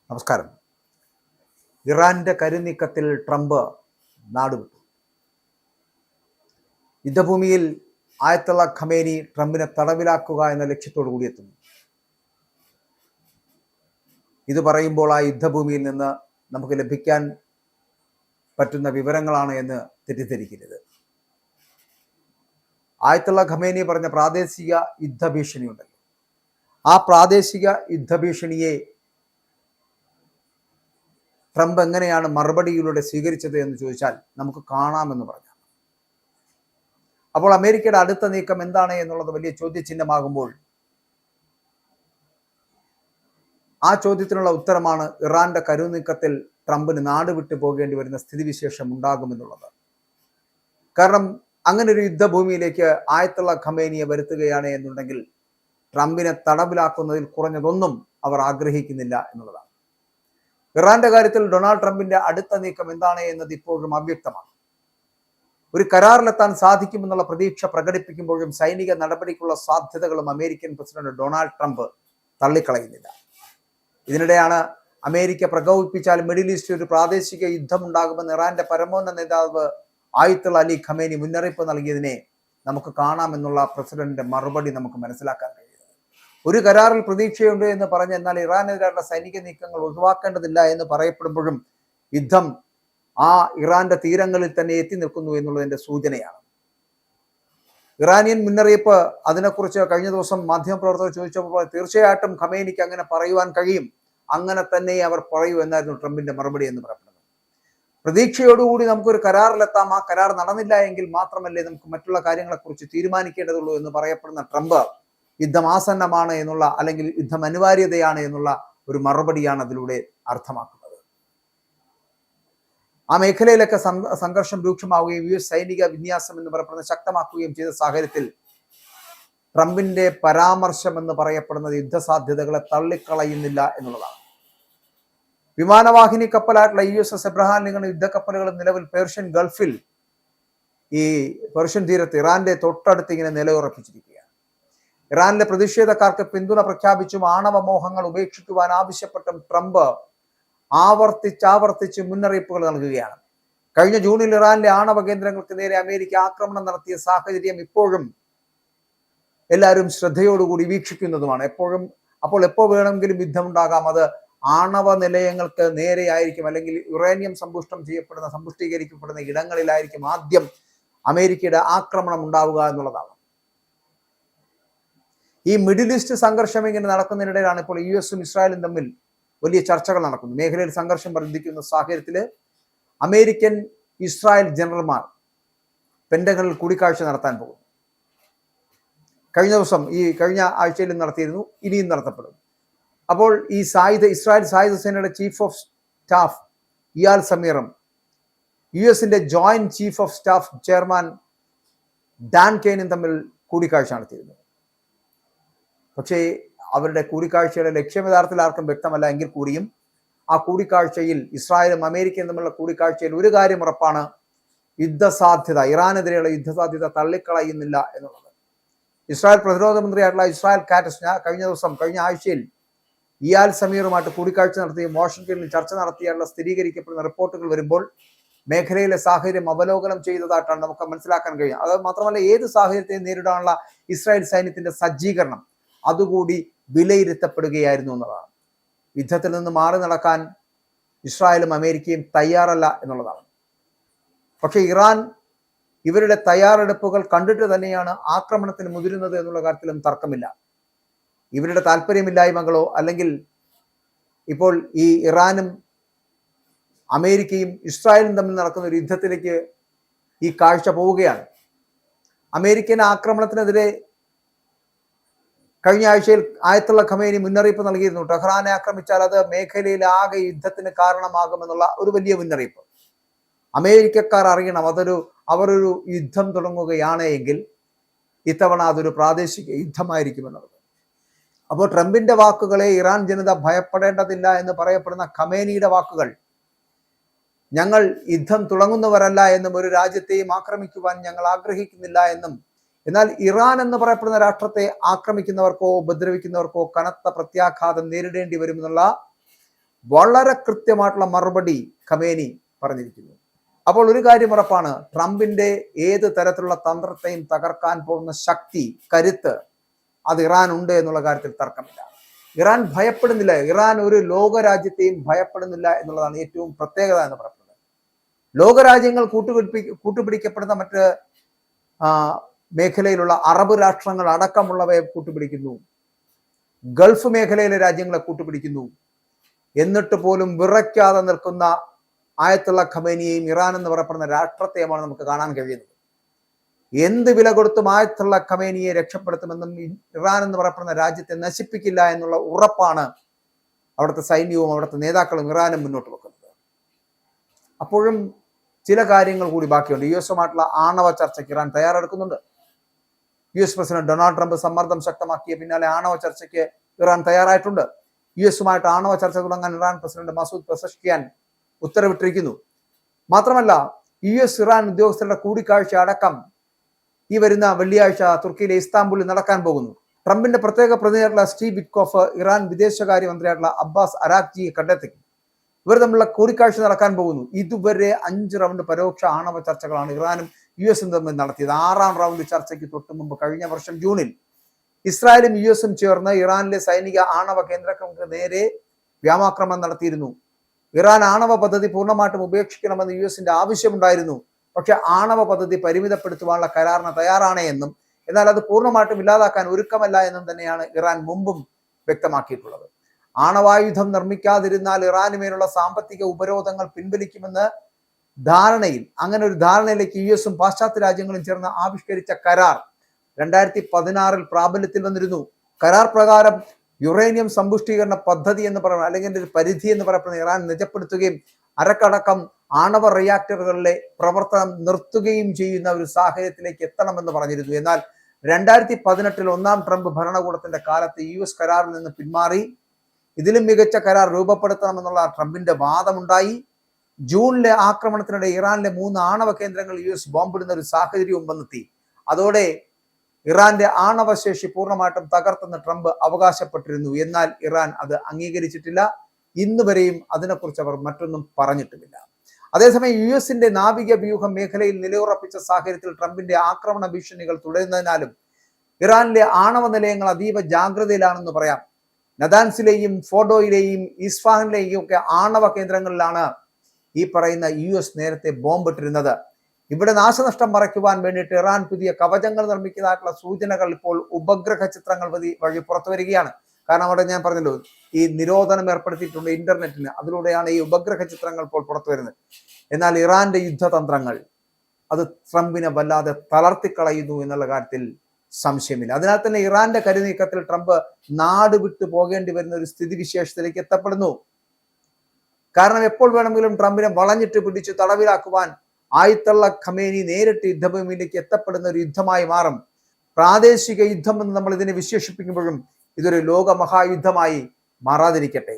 നമസ്കാരം. ഇറാന്റെ കരുനീക്കത്തിൽ ട്രംപ് നാടുവിട്ടു. യുദ്ധഭൂമിയിൽ ആയത്തുള്ള ഖമേനി ട്രംപിനെ തടവിലാക്കുക എന്ന ലക്ഷ്യത്തോടു കൂടി എത്തുന്നു. ഇത് പറയുമ്പോൾ ആ യുദ്ധഭൂമിയിൽ നിന്ന് നമുക്ക് ലഭിക്കാൻ പറ്റുന്ന വിവരങ്ങളാണ് എന്ന് തെറ്റിദ്ധരിക്കരുത്. ആയത്തുള്ള ഖമേനി പറഞ്ഞ പ്രാദേശിക യുദ്ധഭീഷണി ഉണ്ടല്ലോ, ആ പ്രാദേശിക യുദ്ധഭീഷണിയെ ട്രംപ് എങ്ങനെയാണ് മറുപടിയിലൂടെ സ്വീകരിച്ചത് എന്ന് ചോദിച്ചാൽ നമുക്ക് കാണാമെന്ന് പറഞ്ഞു. അപ്പോൾ അമേരിക്കയുടെ അടുത്ത നീക്കം എന്താണ് എന്നുള്ളത് വലിയ ചോദ്യചിഹ്നമാകുമ്പോൾ ആ ചോദ്യത്തിനുള്ള ഉത്തരമാണ് ഇറാന്റെ കരുനീക്കത്തിൽ ട്രംപിന് നാട് വിട്ടു പോകേണ്ടി വരുന്ന സ്ഥിതിവിശേഷം ഉണ്ടാകുമെന്നുള്ളത്. കാരണം അങ്ങനെ ഒരു യുദ്ധഭൂമിയിലേക്ക് ആയത്തുള്ള ഖമേനിയെ വരുത്തുകയാണ് എന്നുണ്ടെങ്കിൽ ട്രംപിനെ തടവിലാക്കുന്നതിൽ കുറഞ്ഞതൊന്നും അവർ ആഗ്രഹിക്കുന്നില്ല എന്നുള്ളതാണ്. ഇറാന്റെ കാര്യത്തിൽ ഡൊണാൾഡ് ട്രംപിന്റെ അടുത്ത നീക്കം എന്താണ് എന്നത് ഇപ്പോഴും അവ്യക്തമാണ്. ഒരു കരാറിലെത്താൻ സാധിക്കുമെന്നുള്ള പ്രതീക്ഷ പ്രകടിപ്പിക്കുമ്പോഴും സൈനിക നടപടിക്കുള്ള സാധ്യതകളും അമേരിക്കൻ പ്രസിഡന്റ് ഡൊണാൾഡ് ട്രംപ് തള്ളിക്കളയുന്നില്ല. ഇതിനിടെയാണ് അമേരിക്ക പ്രകോപിപ്പിച്ചാൽ മിഡിൽ ഈസ്റ്റിൽ ഒരു പ്രാദേശിക യുദ്ധം ഉണ്ടാകുമെന്ന് ഇറാന്റെ പരമോന്നത നേതാവ് ആയത്തുള്ള അലി ഖമേനി മുന്നറിയിപ്പ് നൽകിയതിനെ നമുക്ക് കാണാമെന്നുള്ള പ്രസിഡന്റിന്റെ മറുപടി നമുക്ക് മനസ്സിലാക്കാൻ കഴിയും. ഒരു കരാറിൽ പ്രതീക്ഷയുണ്ട് എന്ന് പറഞ്ഞ് എന്നാൽ ഇറാനെതിരായുള്ള സൈനിക നീക്കങ്ങൾ ഒഴിവാക്കേണ്ടതില്ല എന്ന് പറയപ്പെടുമ്പോഴും യുദ്ധം ആ ഇറാന്റെ തീരങ്ങളിൽ തന്നെ എത്തി നിൽക്കുന്നു എന്നുള്ളതിന്റെ സൂചനയാണ്. ഇറാനിയൻ മുന്നറിയിപ്പ് അതിനെക്കുറിച്ച് കഴിഞ്ഞ ദിവസം മാധ്യമപ്രവർത്തകർ ചോദിച്ചപ്പോൾ തീർച്ചയായിട്ടും ഖമേനിക്ക് അങ്ങനെ പറയുവാൻ കഴിയും, അങ്ങനെ തന്നെ അവർ പറയൂ എന്നായിരുന്നു ട്രംപിന്റെ മറുപടി എന്ന് പറയപ്പെടുന്നത്. പ്രതീക്ഷയോടുകൂടി നമുക്കൊരു കരാറിലെത്താം, ആ കരാർ നടന്നില്ല എങ്കിൽ മാത്രമല്ലേ നമുക്ക് മറ്റുള്ള കാര്യങ്ങളെക്കുറിച്ച് തീരുമാനിക്കേണ്ടതുള്ളൂ എന്ന് പറയപ്പെടുന്ന ട്രംപ് യുദ്ധം ആസന്നമാണ് എന്നുള്ള, അല്ലെങ്കിൽ യുദ്ധം അനിവാര്യതയാണ് എന്നുള്ള ഒരു മറുപടിയാണ് അതിലൂടെ അർത്ഥമാക്കുന്നത്. ആ മേഖലയിലൊക്കെ സംഘർഷം രൂക്ഷമാവുകയും US സൈനിക വിന്യാസം എന്ന് പറയപ്പെടുന്നത് ശക്തമാക്കുകയും ചെയ്ത സാഹചര്യത്തിൽ ട്രംപിന്റെ പരാമർശം എന്ന് പറയപ്പെടുന്നത് യുദ്ധസാധ്യതകളെ തള്ളിക്കളയുന്നില്ല എന്നുള്ളതാണ്. വിമാനവാഹിനി കപ്പലായിട്ടുള്ള USS എബ്രഹാം ലിങ്കൺ യുദ്ധക്കപ്പലുകൾ നിലവിൽ പേർഷ്യൻ ഗൾഫിൽ, ഈ പേർഷ്യൻ തീരത്ത് ഇറാന്റെ തൊട്ടടുത്ത് ഇങ്ങനെ നിലയുറപ്പിച്ചിരിക്കുകയാണ്. ഇറാനിലെ പ്രതിഷേധക്കാർക്ക് പിന്തുണ പ്രഖ്യാപിച്ചും ആണവമോഹങ്ങൾ ഉപേക്ഷിക്കുവാൻ ആവശ്യപ്പെട്ടും ട്രംപ് ആവർത്തിച്ച് മുന്നറിയിപ്പുകൾ നൽകുകയാണ്. കഴിഞ്ഞ ജൂണിൽ ഇറാനിലെ ആണവ കേന്ദ്രങ്ങൾക്ക് നേരെ അമേരിക്ക ആക്രമണം നടത്തിയ സാഹചര്യം ഇപ്പോഴും എല്ലാവരും ശ്രദ്ധയോടുകൂടി വീക്ഷിക്കുന്നതുമാണ്. അപ്പോൾ എപ്പോൾ വേണമെങ്കിലും യുദ്ധമുണ്ടാകാം. അത് ആണവ നിലയങ്ങൾക്ക് നേരെയായിരിക്കും, അല്ലെങ്കിൽ യുറേനിയം സമ്പുഷ്ടീകരിക്കപ്പെടുന്ന ഇടങ്ങളിലായിരിക്കും ആദ്യം അമേരിക്കയുടെ ആക്രമണം ഉണ്ടാവുക എന്നുള്ളതാണ്. ഈ മിഡിൽ ഈസ്റ്റ് സംഘർഷം ഇങ്ങനെ നടക്കുന്നതിനിടയിലാണ് ഇപ്പോൾ US-ഉം ഇസ്രായേലും തമ്മിൽ വലിയ ചർച്ചകൾ നടക്കുന്നു. മേഖലയിൽ സംഘർഷം വർദ്ധിക്കുന്ന സാഹചര്യത്തിൽ അമേരിക്കൻ ഇസ്രായേൽ ജനറൽമാർ പെന്റഗണിൽ കൂടിക്കാഴ്ച നടത്താൻ പോകുന്നു. കഴിഞ്ഞ ആഴ്ചയിലും നടത്തിയിരുന്നു, ഇനിയും നടത്തപ്പെടും. അപ്പോൾ ഈ ഇസ്രായേൽ സായുധ സേനയുടെ ചീഫ് ഓഫ് സ്റ്റാഫ് ഇയാൽ സമീറും US-ന്റെ joint chief of staff chairman Dan കെയ്നും തമ്മിൽ കൂടിക്കാഴ്ച നടത്തിയിരുന്നു. പക്ഷേ അവരുടെ കൂടിക്കാഴ്ചയുടെ ലക്ഷ്യം യഥാർത്ഥത്തിൽ ആർക്കും വ്യക്തമല്ല. എങ്കിൽ കൂടിയും ആ കൂടിക്കാഴ്ചയിൽ, ഇസ്രായേലും അമേരിക്കയും തമ്മിലുള്ള കൂടിക്കാഴ്ചയിൽ ഒരു കാര്യം ഉറപ്പാണ്: യുദ്ധസാധ്യത, ഇറാനെതിരെയുള്ള യുദ്ധസാധ്യത തള്ളിക്കളയുന്നില്ല എന്നുള്ളത്. ഇസ്രായേൽ പ്രതിരോധ മന്ത്രിയായിട്ടുള്ള ഇസ്രായേൽ കാറ്റസ് കഴിഞ്ഞ ആഴ്ചയിൽ ഇയാൽ സമീറുമായിട്ട് കൂടിക്കാഴ്ച നടത്തി വാഷിംഗ്ടണിൽ ചർച്ച നടത്തിയുള്ള സ്ഥിരീകരിക്കപ്പെടുന്ന റിപ്പോർട്ടുകൾ വരുമ്പോൾ മേഖലയിലെ സാഹചര്യം അവലോകനം ചെയ്തതായിട്ടാണ് നമുക്ക് മനസ്സിലാക്കാൻ കഴിയും. അത് മാത്രമല്ല, ഏത് സാഹചര്യത്തെയും നേരിടാനുള്ള ഇസ്രായേൽ സൈന്യത്തിന്റെ സജ്ജീകരണം അതുകൂടി വിലയിരുത്തപ്പെടുകയായിരുന്നു എന്നതാണ്. യുദ്ധത്തിൽ നിന്ന് മാറി നടക്കാൻ ഇസ്രായേലും അമേരിക്കയും തയ്യാറല്ല എന്നുള്ളതാണ്. പക്ഷെ ഇറാൻ ഇവരുടെ തയ്യാറെടുപ്പുകൾ കണ്ടിട്ട് തന്നെയാണ് ആക്രമണത്തിന് മുതിരുന്നത് എന്നുള്ള കാര്യത്തിലും തർക്കമില്ല. ഇവരുടെ താല്പര്യമില്ലായ്മകളോ, അല്ലെങ്കിൽ ഇപ്പോൾ ഈ ഇറാനും അമേരിക്കയും ഇസ്രായേലും തമ്മിൽ നടക്കുന്ന ഒരു യുദ്ധത്തിലേക്ക് ഈ കാഴ്ച പോവുകയാണ്. അമേരിക്കൻ ആക്രമണത്തിനെതിരെ കഴിഞ്ഞ ആഴ്ചയിൽ ആയത്തുള്ള ഖമേനി മുന്നറിയിപ്പ് നൽകിയിരുന്നു. ടെഹ്റാനെ ആക്രമിച്ചാൽ അത് മേഖലയിൽ ആകെ യുദ്ധത്തിന് കാരണമാകുമെന്നുള്ള ഒരു വലിയ മുന്നറിയിപ്പ്. അമേരിക്കക്കാർ അറിയണം, അവരൊരു യുദ്ധം തുടങ്ങുകയാണ് എങ്കിൽ ഇത്തവണ അതൊരു പ്രാദേശിക യുദ്ധമായിരിക്കുമെന്നുള്ളത്. അപ്പോൾ ട്രംപിന്റെ വാക്കുകളെ ഇറാൻ ജനത ഭയപ്പെടേണ്ടതില്ല എന്ന് പറയപ്പെടുന്ന ഖമേനിയുടെ വാക്കുകൾ, ഞങ്ങൾ യുദ്ധം തുടങ്ങുന്നവരല്ല എന്നും ഒരു രാജ്യത്തെയും ആക്രമിക്കുവാൻ ഞങ്ങൾ ആഗ്രഹിക്കുന്നില്ല എന്നും, എന്നാൽ ഇറാൻ എന്ന് പറയപ്പെടുന്ന രാഷ്ട്രത്തെ ആക്രമിക്കുന്നവർക്കോ ഉപദ്രവിക്കുന്നവർക്കോ കനത്ത പ്രത്യാഘാതം നേരിടേണ്ടി വരുമെന്നുള്ള വളരെ കൃത്യമായിട്ടുള്ള മറുപടി ഖമേനി പറഞ്ഞിരിക്കുന്നു. അപ്പോൾ ഒരു കാര്യം ഉറപ്പാണ്, ട്രംപിന്റെ ഏത് തരത്തിലുള്ള തന്ത്രത്തെയും തകർക്കാൻ പോകുന്ന ശക്തി, കരുത്ത് അത് ഇറാൻ ഉണ്ട് എന്നുള്ള കാര്യത്തിൽ തർക്കമില്ല. ഇറാൻ ഭയപ്പെടുന്നില്ല, ഇറാൻ ഒരു ലോകരാജ്യത്തെയും ഭയപ്പെടുന്നില്ല എന്നുള്ളതാണ് ഏറ്റവും പ്രത്യേകത എന്ന് പറയുന്നത്. ലോകരാജ്യങ്ങൾ കൂട്ടുപിടിക്കപ്പെടുന്ന മറ്റ് മേഖലയിലുള്ള അറബ് രാഷ്ട്രങ്ങൾ അടക്കമുള്ളവയെ കൂട്ടുപിടിക്കുന്നു, ഗൾഫ് മേഖലയിലെ രാജ്യങ്ങളെ കൂട്ടുപിടിക്കുന്നു. എന്നിട്ട് പോലും വിറയ്ക്കാതെ നിൽക്കുന്ന ആയത്തുള്ള ഖമേനിയെയും ഇറാൻ എന്ന് പറയപ്പെടുന്ന രാഷ്ട്രത്തെയുമാണ് നമുക്ക് കാണാൻ കഴിയുന്നത്. എന്ത് വില കൊടുത്തും ആയത്തുള്ള ഖമേനിയെ രക്ഷപ്പെടുത്തുമെന്നും ഇറാൻ എന്ന് പറയപ്പെടുന്ന രാജ്യത്തെ നശിപ്പിക്കില്ല എന്നുള്ള ഉറപ്പാണ് അവിടുത്തെ സൈന്യവും അവിടുത്തെ നേതാക്കളും ഇറാനും മുന്നോട്ട് വെക്കുന്നത്. അപ്പോഴും ചില കാര്യങ്ങൾ കൂടി ബാക്കിയുണ്ട്. യു എസുമായിട്ടുള്ള ആണവ ചർച്ചയ്ക്ക് ഇറാൻ തയ്യാറെടുക്കുന്നുണ്ട്. U S president Donald Trump സമ്മർദ്ദം ശക്തമാക്കിയ പിന്നാലെ ആണവ ചർച്ചയ്ക്ക് ഇറാൻ തയ്യാറായിട്ടുണ്ട്. യു എസുമായിട്ട് ആണവ ചർച്ച തുടങ്ങാൻ ഇറാൻ പ്രസിഡന്റ് മസൂദ് പെസഷ്കിയാൻ ഉത്തരവിട്ടിരിക്കുന്നു. മാത്രമല്ല, യു എസ് ഇറാൻ ഉദ്യോഗസ്ഥരുടെ കൂടിക്കാഴ്ച അടക്കം ഈ വരുന്ന വെള്ളിയാഴ്ച തുർക്കിയിലെ ഇസ്താംബുളിൽ നടക്കാൻ പോകുന്നു. ട്രംപിന്റെ പ്രത്യേക പ്രതിനിധിയായിട്ടുള്ള സ്റ്റീവ് വിറ്റ്കോഫ് ഇറാൻ വിദേശകാര്യമന്ത്രിയായിട്ടുള്ള അബ്ബാസ് അരാഖ്ജിയെ കണ്ടെത്തിക്കും. ഇവർ തമ്മിലുള്ള കൂടിക്കാഴ്ച നടക്കാൻ പോകുന്നു. ഇതുവരെ 5 റൗണ്ട് പരോക്ഷ ആണവ ചർച്ചകളാണ് ഇറാനും യു എസും തമ്മിൽ നടത്തിയത്. 6ാം റൗണ്ട് ചർച്ചയ്ക്ക് തൊട്ടു മുമ്പ് കഴിഞ്ഞ വർഷം ജൂണിൽ ഇസ്രായേലും യു എസും ചേർന്ന് ഇറാനിലെ സൈനിക ആണവ കേന്ദ്രങ്ങൾക്ക് നേരെ വ്യോമാക്രമണം നടത്തിയിരുന്നു. ഇറാൻ ആണവ പദ്ധതി പൂർണ്ണമായിട്ടും ഉപേക്ഷിക്കണമെന്ന് യു എസിന്റെ ആവശ്യമുണ്ടായിരുന്നു. പക്ഷെ ആണവ പദ്ധതി പരിമിതപ്പെടുത്തുവാനുള്ള കരാറിന് തയ്യാറാണ് എന്നും എന്നാൽ അത് പൂർണ്ണമായിട്ടും ഇല്ലാതാക്കാൻ ഒരുക്കമല്ല എന്നും തന്നെയാണ് ഇറാൻ മുമ്പും വ്യക്തമാക്കിയിട്ടുള്ളത്. ആണവായുധം നിർമ്മിക്കാതിരുന്നാൽ ഇറാന് മേലുള്ള സാമ്പത്തിക ഉപരോധങ്ങൾ പിൻവലിക്കുമെന്ന് ധാരണയിൽ, അങ്ങനെ ഒരു ധാരണയിലേക്ക് യു എസും പാശ്ചാത്യ രാജ്യങ്ങളും ചേർന്ന് ആവിഷ്കരിച്ച കരാർ 2016 പ്രാബല്യത്തിൽ വന്നിരുന്നു. കരാർ പ്രകാരം യുറേനിയം സമ്പുഷ്ടീകരണ പദ്ധതി എന്ന് പറയുന്നത് അല്ലെങ്കിൽ ഒരു പരിധി എന്ന് പറയപ്പെടുന്ന ഇറാൻ നിജപ്പെടുത്തുകയും അരക്കടക്കം ആണവ റിയാക്ടറുകളിലെ പ്രവർത്തനം നിർത്തുകയും ചെയ്യുന്ന ഒരു സാഹചര്യത്തിലേക്ക് എത്തണമെന്ന് പറഞ്ഞിരുന്നു. എന്നാൽ 2018 1ാം ട്രംപ് ഭരണകൂടത്തിന്റെ കാലത്ത് യു എസ് കരാറിൽ നിന്ന് പിന്മാറി ഇതിലും മികച്ച കരാർ രൂപപ്പെടുത്തണമെന്നുള്ള ട്രംപിന്റെ വാദമുണ്ടായി. ജൂണിലെ ആക്രമണത്തിനിടെ ഇറാനിലെ 3 ആണവ കേന്ദ്രങ്ങൾ യു എസ് ബോംബിടുന്ന ഒരു സാഹചര്യവും വന്നെത്തി. അതോടെ ഇറാന്റെ ആണവശേഷി പൂർണ്ണമായിട്ടും തകർത്തെന്ന് ട്രംപ് അവകാശപ്പെട്ടിരുന്നു. എന്നാൽ ഇറാൻ അത് അംഗീകരിച്ചിട്ടില്ല. ഇന്ന് വരെയും അതിനെക്കുറിച്ച് അവർ മറ്റൊന്നും പറഞ്ഞിട്ടുമില്ല. അതേസമയം യു എസിന്റെ നാവിക വ്യൂഹം മേഖലയിൽ നിലയുറപ്പിച്ച സാഹചര്യത്തിൽ ട്രംപിന്റെ ആക്രമണ ഭീഷണികൾ തുടരുന്നതിനാലും ഇറാനിലെ ആണവ നിലയങ്ങൾ അതീവ ജാഗ്രതയിലാണെന്ന് പറയാം. നദാൻസിലെയും ഫോർഡോയിലെയും ഇസ്ഫാനിലെയും ഒക്കെ ആണവ കേന്ദ്രങ്ങളിലാണ് ഈ പറയുന്ന യു എസ് നേരത്തെ ബോംബിട്ടിരുന്നത്. ഇവിടെ നാശനഷ്ടം മറയ്ക്കുവാൻ വേണ്ടിയിട്ട് ഇറാൻ പുതിയ കവചങ്ങൾ നിർമ്മിക്കുന്നതായിട്ടുള്ള സൂചനകൾ ഇപ്പോൾ ഉപഗ്രഹ ചിത്രങ്ങൾ വഴി പുറത്തു വരികയാണ്. കാരണം അവിടെ ഞാൻ പറഞ്ഞല്ലോ, ഈ നിരോധനം ഏർപ്പെടുത്തിയിട്ടുണ്ട് ഇന്റർനെറ്റിന്, അതിലൂടെയാണ് ഈ ഉപഗ്രഹ ചിത്രങ്ങൾ ഇപ്പോൾ പുറത്തു വരുന്നത്. എന്നാൽ ഇറാന്റെ യുദ്ധതന്ത്രങ്ങൾ അത് ട്രംപിനെ വല്ലാതെ തളർത്തിക്കളയുന്നു എന്നുള്ള കാര്യത്തിൽ സംശയമില്ല. അതിനാൽ തന്നെ ഇറാന്റെ കരുനീക്കത്തിൽ ട്രംപ് നാട് വിട്ടു പോകേണ്ടി വരുന്ന ഒരു സ്ഥിതിവിശേഷത്തിലേക്ക് എത്തപ്പെടുന്നു. കാരണം എപ്പോൾ വേണമെങ്കിലും ട്രംപിനെ വളഞ്ഞിട്ട് പിടിച്ച് തടവിലാക്കുവാൻ ആയത്തുള്ള ഖമേനി നേരിട്ട് യുദ്ധഭൂമിയിലേക്ക് എത്തപ്പെടുന്ന ഒരു യുദ്ധമായി മാറും. പ്രാദേശിക യുദ്ധം എന്ന് നമ്മൾ ഇതിനെ വിശേഷിപ്പിക്കുമ്പോഴും ഇതൊരു ലോക മഹായുദ്ധമായി മാറാതിരിക്കട്ടെ.